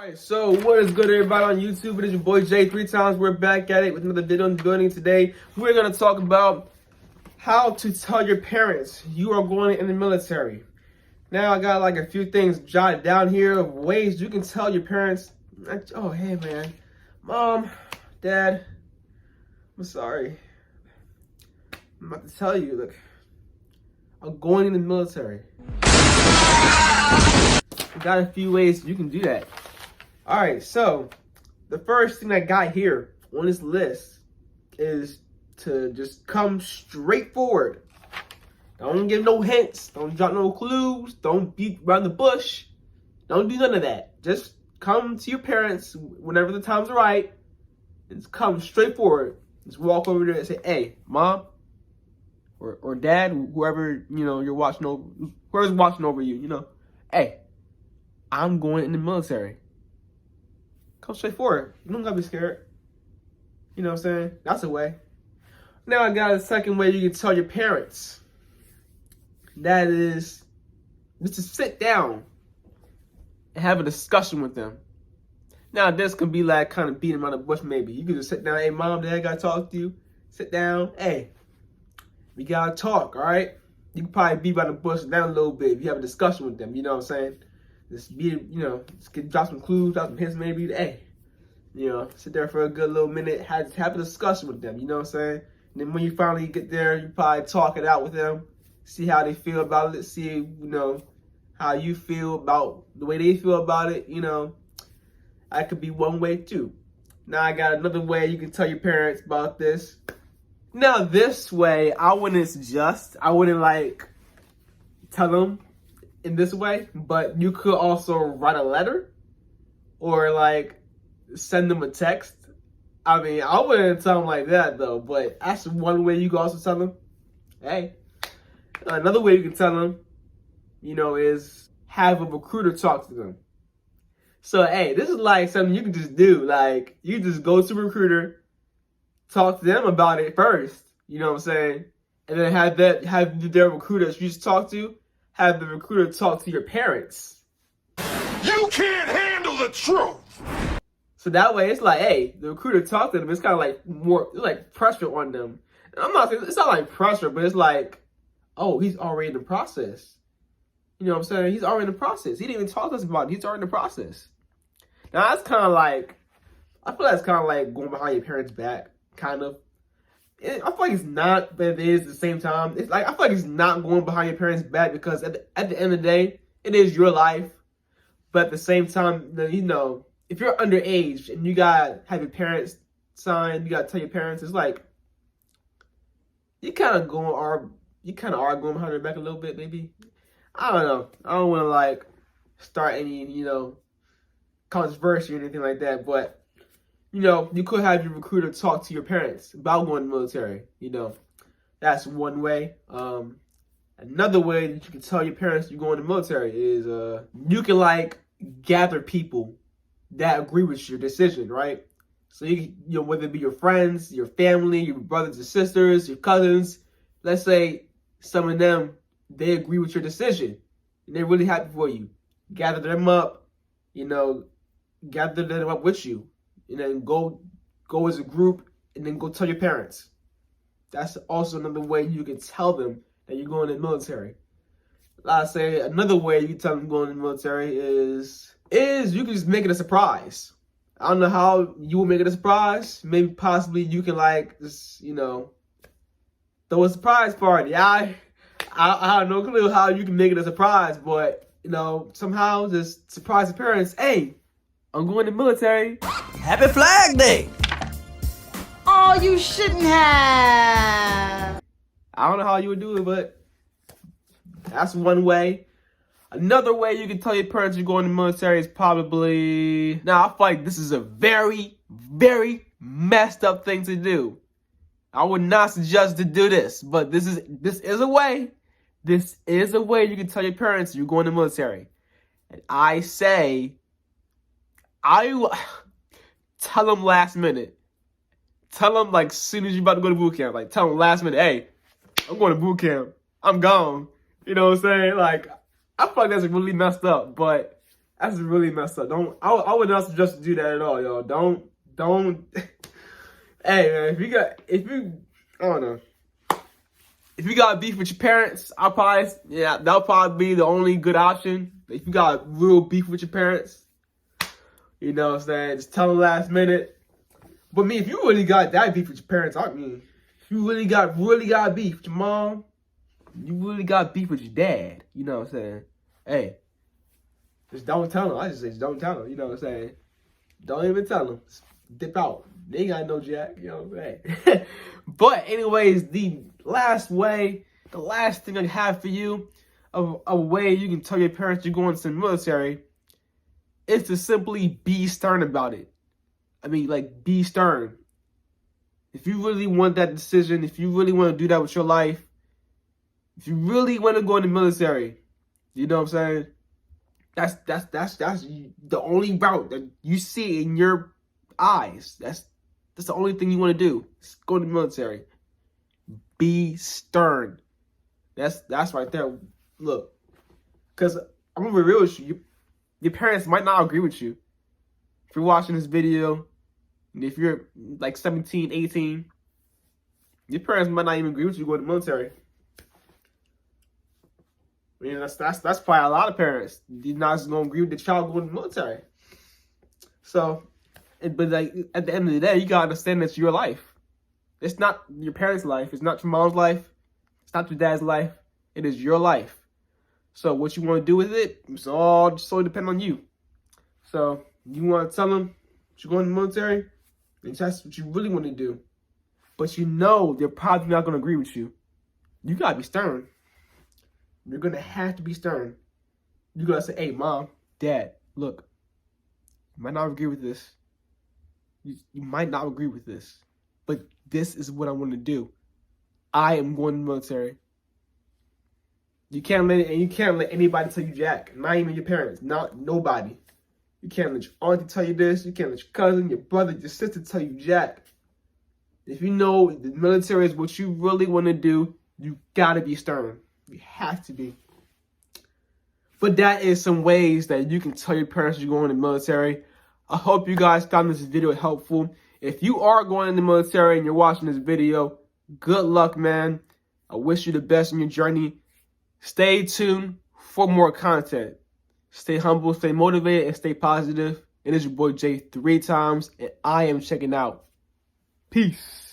Alright, so what is good, everybody on YouTube? It is your boy Jay 3 times. We're back at it with another video in the building. Today we're going to talk about how to tell your parents you are going in the military. Now I got like a few things jotted down here of ways you can tell your parents, oh hey man, mom, dad, I'm sorry, I'm about to tell you, look, I'm going in the military. Got a few ways you can do that. Alright, so the first thing I got here on this list is to just come straight forward. Don't give no hints, don't drop no clues, don't beat around the bush. Don't do none of that. Just come to your parents whenever the time's right. Just come straight forward. Just walk over there and say, hey, mom or dad, whoever, you're watching over, whoever's watching over you, hey, I'm going in the military. Come straight forward. You don't gotta be scared. You know what I'm saying? That's a way. Now I got a second way you can tell your parents. That is just to sit down and have a discussion with them. Now this can be like kind of beating around the bush maybe. You can just sit down, hey mom, dad, I gotta talk to you. Sit down, hey, we gotta talk, all right? You can probably beat around the bush down a little bit if you have a discussion with them, you know what I'm saying? Just be, just drop some clues, drop some hints maybe, hey, sit there for a good little minute, have a discussion with them, you know what I'm saying? And then when you finally get there, you probably talk it out with them, see how they feel about it, see, how you feel about the way they feel about it, That could be one way too. Now I got another way you can tell your parents about this. Now this way, I wouldn't like tell them in this way, but you could also write a letter or like send them a text. I mean, I wouldn't tell them like that though, but that's one way you can also tell them. Hey, another way you can tell them, is have a recruiter talk to them. So, hey, this is like something you can just do. Like, you just go to a recruiter, talk to them about it first, you know what I'm saying? And then have their recruiter that you just talk to, have the recruiter talk to your parents. You can't handle the truth! So that way, it's like, hey, the recruiter talk to them. It's kind of like more, it's like pressure on them. And I'm not saying, it's not like pressure, but it's like, oh, he's already in the process. You know what I'm saying? He's already in the process. He didn't even talk to us about it. He's already in the process. Now, that's kind of like, I feel that's kind of like going behind your parents' back, kind of. I feel like it's not, but it is at the same time. It's like, I feel like it's not going behind your parents' back because at the end of the day, it is your life. But at the same time, if you're underage and you gotta have your parents sign, you gotta tell your parents, it's like, you kind of are going behind their back a little bit, maybe. I don't know. I don't want to like start any, controversy or anything like that. But, you could have your recruiter talk to your parents about going to the military. That's one way. Another way that you can tell your parents you're going to the military is you can like gather people that agree with your decision, right? So whether it be your friends, your family, your brothers and sisters, your cousins, let's say some of them, they agree with your decision and they're really happy for you. Gather them up, gather them up with you, and then go as a group and then go tell your parents. That's also another way you can tell them that you're going to the military. Like I say, another way you can tell them going to the military is you can just make it a surprise. I don't know how you will make it a surprise. Maybe possibly you can like just, throw a surprise party. I have no clue how you can make it a surprise, but somehow just surprise the parents. Hey, I'm going to the military. Happy Flag Day! Oh, you shouldn't have. I don't know how you would do it, but that's one way. Another way you can tell your parents you're going to the military is probably... Now, I feel like this is a very, very messed up thing to do. I would not suggest to do this, but this is a way. This is a way you can tell your parents you're going to the military. And I say, tell them last minute. Tell them like as soon as you're about to go to boot camp. Like tell them last minute, hey, I'm going to boot camp. I'm gone. You know what I'm saying? Like, I feel like that's really messed up, but That's really messed up. I would not suggest to do that at all, yo. Don't. Hey man, I don't know. If you got beef with your parents, that'll probably be the only good option. If you got real beef with your parents, you know what I'm saying, just tell them last minute. But if you really got that beef with your parents, if you really got beef with your mom, you really got beef with your dad, you know what I'm saying? Hey, just don't tell them. I just say, just don't tell them, you know what I'm saying? Don't even tell them. Just dip out. They ain't got no jack, you know what I'm saying? But anyways, the last thing I have for you, a way you can tell your parents you're going to the military, is to simply be stern about it. Be stern. If you really want that decision, if you really want to do that with your life, if you really want to go in the military, you know what I'm saying? That's the only route that you see in your eyes. That's the only thing you want to do. Is go to the military. Be stern. That's right there. Look, because I'm gonna be real with you. Your parents might not agree with you. If you're watching this video, and if you're like 17, 18, your parents might not even agree with you going to the military. That's probably a lot of parents. They're not just gonna agree with the child going to the military. So, but like at the end of the day, you gotta understand that's your life. It's not your parents' life. It's not your mom's life. It's not your dad's life. It is your life. So what you want to do with it, it's all just solely depend on you. So you want to tell them you're going to the military, and that's what you really want to do. But you know they're probably not going to agree with you. You got to be stern. You're going to have to be stern. You got to say, hey, mom, dad, look, you might not agree with this. You might not agree with this. But this is what I want to do. I am going to the military. You can't let anybody tell you jack. Not even your parents. Not nobody. You can't let your auntie tell you this. You can't let your cousin, your brother, your sister tell you jack. If you know the military is what you really want to do, you gotta be stern. You have to be. But that is some ways that you can tell your parents you're going to the military. I hope you guys found this video helpful. If you are going in the military and you're watching this video, good luck, man. I wish you the best in your journey. Stay tuned for more content. Stay humble, stay motivated, and stay positive. It is your boy Jay 3 times, and I am checking out. Peace.